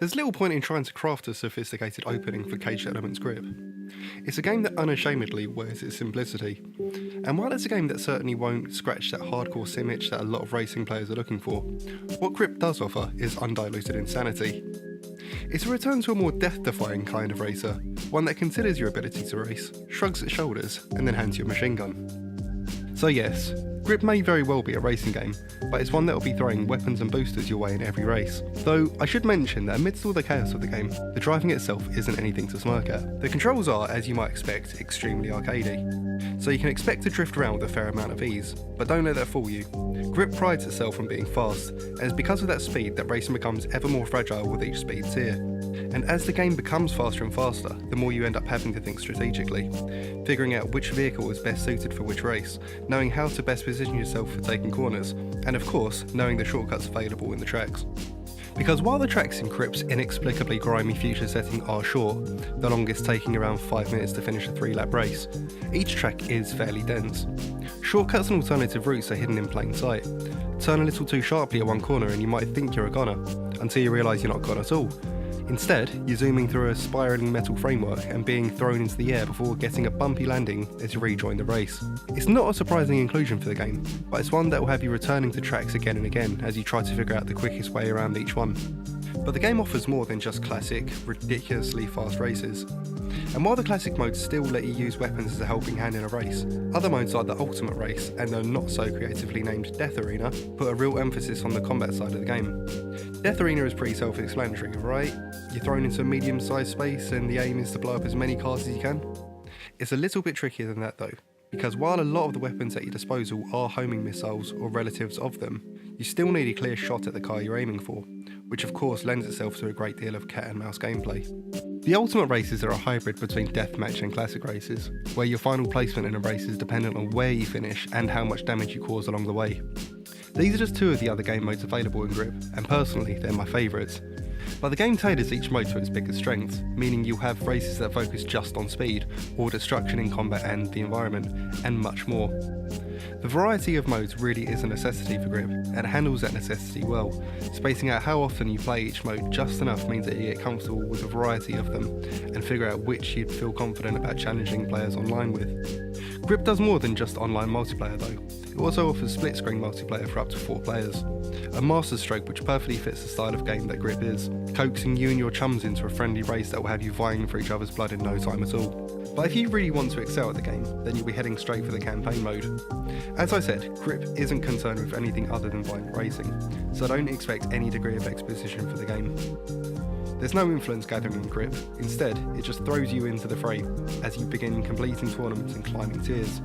There's little point in trying to craft a sophisticated opening for Caged Elements Grip. It's a game that unashamedly wears its simplicity, and while it's a game that certainly won't scratch that hardcore sim itch that a lot of racing players are looking for, what Grip does offer is undiluted insanity. It's a return to a more death-defying kind of racer, one that considers your ability to race, shrugs its shoulders, and then hands you a machine gun. So yes, Grip may very well be a racing game, but it's one that will be throwing weapons and boosters your way in every race. Though I should mention that amidst all the chaos of the game, the driving itself isn't anything to smirk at. The controls are, as you might expect, extremely arcadey, so you can expect to drift around with a fair amount of ease, but don't let that fool you. Grip prides itself on being fast, and it's because of that speed that racing becomes ever more fragile with each speed tier. And as the game becomes faster and faster, the more you end up having to think strategically, figuring out which vehicle is best suited for which race, knowing how to best position yourself for taking corners, and of course, knowing the shortcuts available in the tracks. Because while the tracks in Grip's inexplicably grimy future setting are short, the longest taking around 5 minutes to finish a 3-lap race, each track is fairly dense. Shortcuts and alternative routes are hidden in plain sight. Turn a little too sharply at one corner and you might think you're a goner, until you realise you're not gone at all. Instead, you're zooming through a spiralling metal framework and being thrown into the air before getting a bumpy landing as you rejoin the race. It's not a surprising inclusion for the game, but it's one that will have you returning to tracks again and again as you try to figure out the quickest way around each one. But the game offers more than just classic, ridiculously fast races. And while the classic modes still let you use weapons as a helping hand in a race, other modes like the Ultimate Race and the not so creatively named Death Arena put a real emphasis on the combat side of the game. Death Arena is pretty self-explanatory, right? You're thrown into a medium-sized space and the aim is to blow up as many cars as you can. It's a little bit trickier than that though, because while a lot of the weapons at your disposal are homing missiles or relatives of them, you still need a clear shot at the car you're aiming for, which of course lends itself to a great deal of cat and mouse gameplay. The Ultimate Races are a hybrid between deathmatch and classic races, where your final placement in a race is dependent on where you finish and how much damage you cause along the way. These are just two of the other game modes available in Grip, and personally they're my favourites. But the game tailors each mode to its biggest strengths, meaning you'll have races that focus just on speed, or destruction in combat and the environment, and much more. The variety of modes really is a necessity for Grip, and handles that necessity well. Spacing out how often you play each mode just enough means that you get comfortable with a variety of them, and figure out which you'd feel confident about challenging players online with. Grip does more than just online multiplayer though. It also offers split-screen multiplayer for up to 4 players. A masterstroke which perfectly fits the style of game that Grip is, coaxing you and your chums into a friendly race that will have you vying for each other's blood in no time at all. But if you really want to excel at the game, then you'll be heading straight for the campaign mode. As I said, Grip isn't concerned with anything other than violent racing, so don't expect any degree of exposition for the game. There's no influence gathering in Grip, instead it just throws you into the fray as you begin completing tournaments and climbing tiers.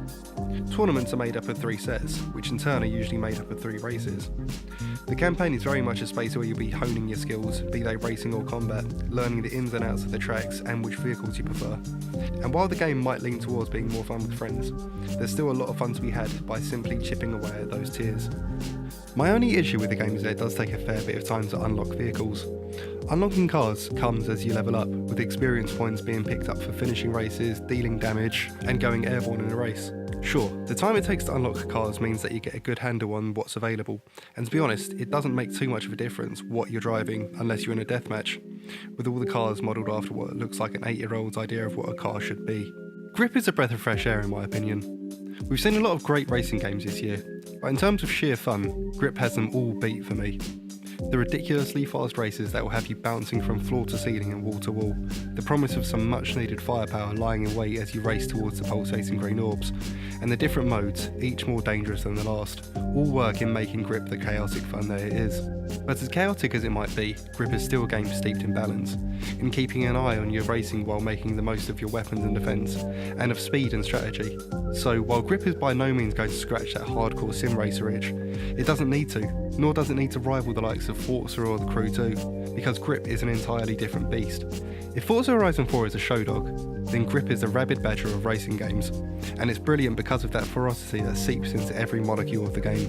Tournaments are made up of 3 sets, which in turn are usually made up of 3 races. The campaign is very much a space where you'll be honing your skills, be they racing or combat, learning the ins and outs of the tracks and which vehicles you prefer. And while the game might lean towards being more fun with friends, there's still a lot of fun to be had by simply chipping away at those tiers. My only issue with the game is that it does take a fair bit of time to unlock vehicles. Unlocking cars comes as you level up, with experience points being picked up for finishing races, dealing damage, and going airborne in a race. Sure, the time it takes to unlock cars means that you get a good handle on what's available, and to be honest, it doesn't make too much of a difference what you're driving unless you're in a deathmatch, with all the cars modelled after what looks like an 8-year-old's idea of what a car should be. Grip is a breath of fresh air in my opinion. We've seen a lot of great racing games this year, but in terms of sheer fun, Grip has them all beat for me. The ridiculously fast races that will have you bouncing from floor to ceiling and wall to wall, the promise of some much needed firepower lying in wait as you race towards the pulsating green orbs, and the different modes, each more dangerous than the last, all work in making Grip the chaotic fun that it is. But as chaotic as it might be, Grip is still a game steeped in balance, in keeping an eye on your racing while making the most of your weapons and defence, and of speed and strategy. So while Grip is by no means going to scratch that hardcore sim racer itch, it doesn't need to, nor does it need to rival the likes of Forza or The Crew 2, because Grip is an entirely different beast. If Forza Horizon 4 is a show dog, then Grip is the rabid badger of racing games, and it's brilliant because of that ferocity that seeps into every molecule of the game.